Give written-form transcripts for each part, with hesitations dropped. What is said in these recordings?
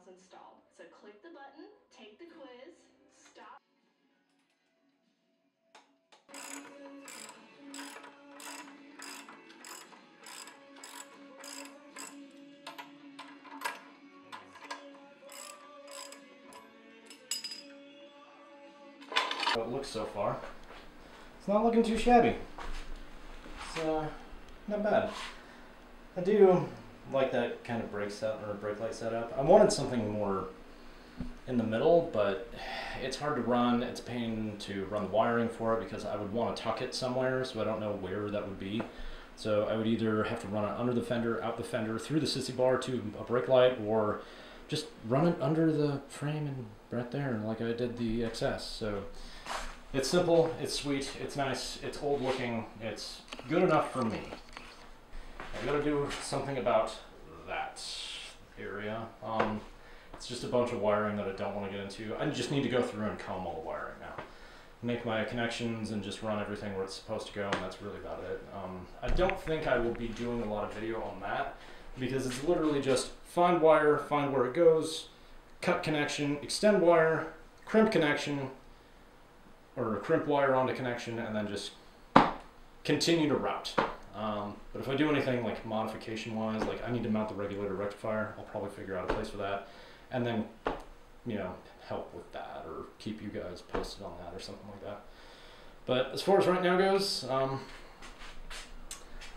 panels installed. So click the button, take the quiz, stop. How it looks so far. It's not looking too shabby. It's not bad. I do like that kind of brake light setup. I wanted something more in the middle, but it's hard to run. It's a pain to run the wiring for it because I would want to tuck it somewhere, so I don't know where that would be. So I would either have to run it under the fender, out the fender, through the sissy bar to a brake light, or just run it under the frame and right there like I did the XS. So it's simple, it's sweet, it's nice, it's old looking, it's good enough for me. I gotta do something about that area. It's just a bunch of wiring that I don't want to get into. I just need to go through and comb all the wiring now. Make my connections and just run everything where it's supposed to go, and that's really about it. I don't think I will be doing a lot of video on that because it's literally just find wire, find where it goes, cut connection, extend wire, crimp connection, or crimp wire onto connection, and then just continue to route. But if I do anything like modification wise, like I need to mount the regulator rectifier, I'll probably figure out a place for that, and then, you know, help with that or keep you guys posted on that or something like that. But as far as right now goes, that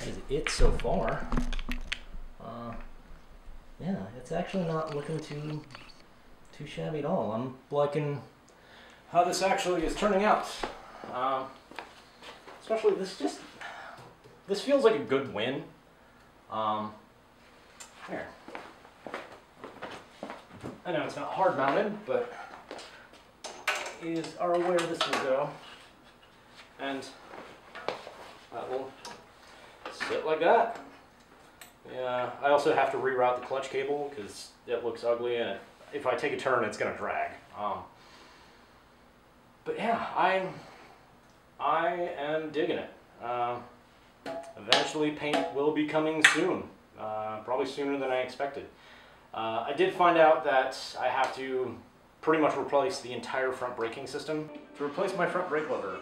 is it so far. Yeah, it's actually not looking too shabby at all. I'm liking how this actually is turning out. Especially this feels like a good win. Here. I know it's not hard mounted, but you are aware this will go. And that will sit like that. Yeah, I also have to reroute the clutch cable because it looks ugly, and if I take a turn, it's gonna drag. But yeah, I am digging it. Eventually paint will be coming soon, probably sooner than I expected. I did find out that I have to pretty much replace the entire front braking system. To replace my front brake lever,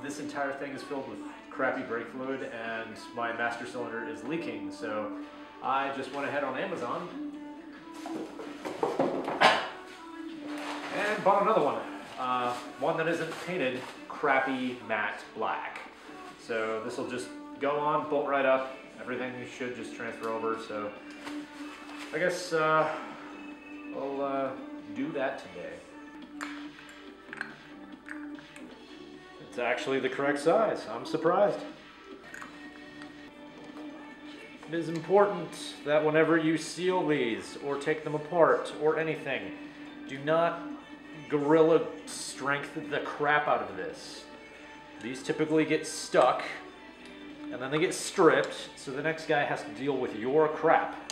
this entire thing is filled with crappy brake fluid and my master cylinder is leaking, so I just went ahead on Amazon and bought another one. One that isn't painted crappy matte black. So this will just go on, bolt right up, everything should just transfer over, so I guess I'll do that today. It's actually the correct size. I'm surprised. It is important that whenever you seal these or take them apart or anything, do not gorilla strength the crap out of this. These typically get stuck and then they get stripped, so the next guy has to deal with your crap.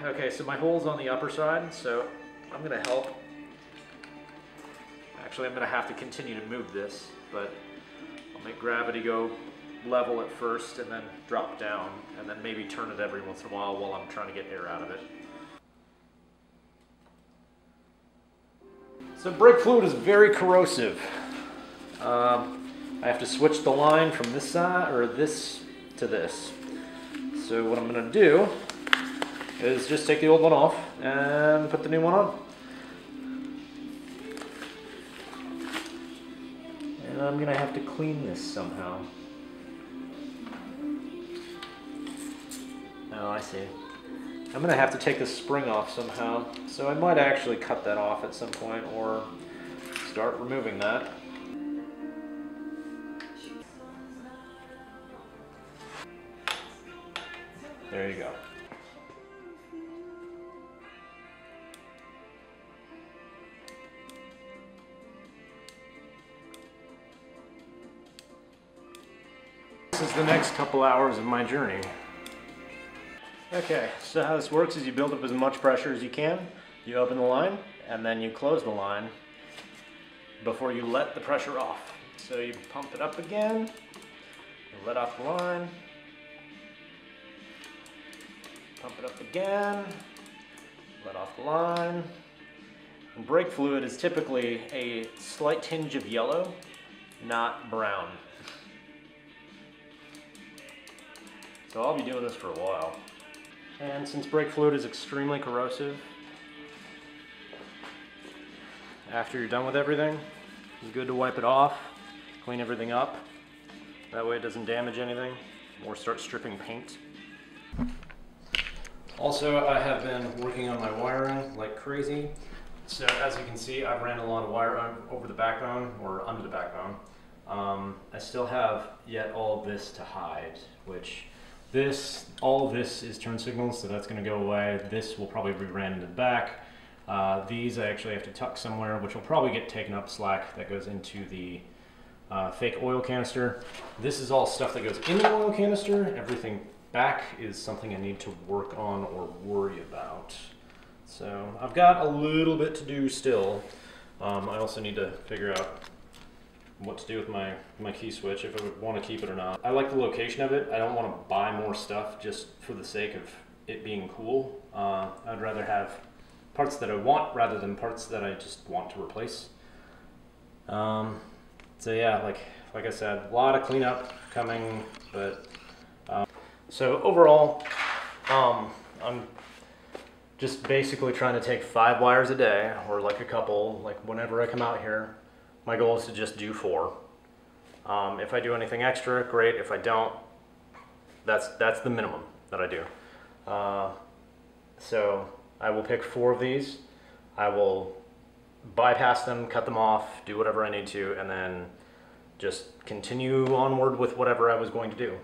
Okay, so my hole's on the upper side, so I'm gonna help. Actually, I'm gonna have to continue to move this, but I'll make gravity go level at first and then drop down, and then maybe turn it every once in a while I'm trying to get air out of it. So brake fluid is very corrosive. I have to switch the line from this side, or this to this. So what I'm gonna do is just take the old one off and put the new one on. And I'm gonna have to clean this somehow. Oh, I see. I'm gonna have to take the spring off somehow. So I might actually cut that off at some point or start removing that. There you go. This is the next couple hours of my journey. Okay, so how this works is you build up as much pressure as you can, you open the line, and then you close the line before you let the pressure off. So you pump it up again, you let off the line, pump it up again, Let off the line. And brake fluid is typically a slight tinge of yellow, not brown. So I'll be doing this for a while. And since brake fluid is extremely corrosive, after you're done with everything, it's good to wipe it off, clean everything up. That way it doesn't damage anything or start stripping paint. Also, I have been working on my wiring like crazy. So as you can see, I've ran a lot of wire over the backbone or under the backbone. I still have yet all of this to hide, which all of this is turn signals, so that's going to go away. This will probably be ran into the back. These I actually have to tuck somewhere, which will probably get taken up slack. That goes into the fake oil canister. This is all stuff that goes in the oil canister. Everything back is something I need to work on or worry about. So I've got a little bit to do still. I also need to figure out what to do with my key switch, if I would want to keep it or not. I like the location of it. I don't want to buy more stuff just for the sake of it being cool. I'd rather have parts that I want rather than parts that I just want to replace. So yeah, like I said, a lot of cleanup coming, but so overall, I'm just basically trying to take 5 wires a day, or like a couple, like whenever I come out here. My goal is to just do 4. If I do anything extra, great. If I don't, that's the minimum that I do. So I will pick 4 of these. I will bypass them, cut them off, do whatever I need to, and then just continue onward with whatever I was going to do.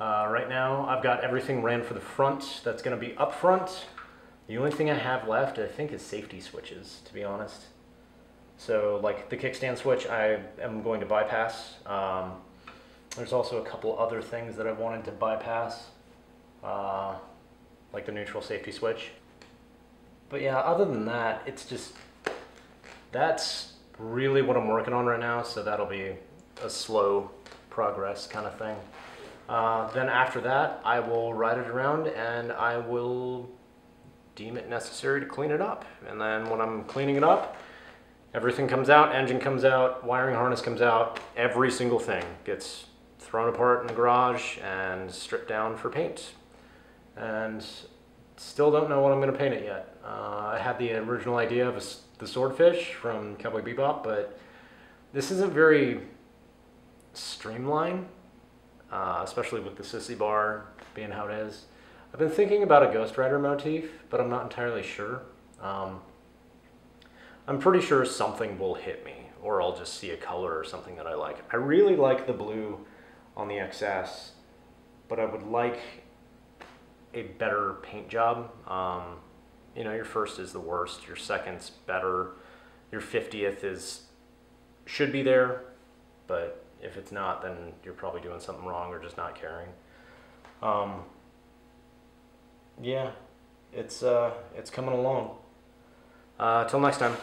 Right now, I've got everything ran for the front. That's going to be up front. The only thing I have left, I think, is safety switches, to be honest. So, like the kickstand switch, I am going to bypass. There's also a couple other things that I wanted to bypass, like the neutral safety switch. But yeah, other than that, it's just, that's really what I'm working on right now, so that'll be a slow progress kind of thing. Then after that, I will ride it around and I will deem it necessary to clean it up. And then when I'm cleaning it up, everything comes out, engine comes out, wiring harness comes out, every single thing gets thrown apart in the garage and stripped down for paint. And still don't know what I'm going to paint it yet. I had the original idea of the swordfish from Cowboy Bebop, but this isn't very streamlined, especially with the sissy bar being how it is. I've been thinking about a Ghost Rider motif, but I'm not entirely sure. I'm pretty sure something will hit me, or I'll just see a color or something that I like. I really like the blue on the XS, but I would like a better paint job. You know, your first is the worst, your second's better, your 50th should be there, but if it's not, then you're probably doing something wrong or just not caring. Yeah, it's coming along. Till next time.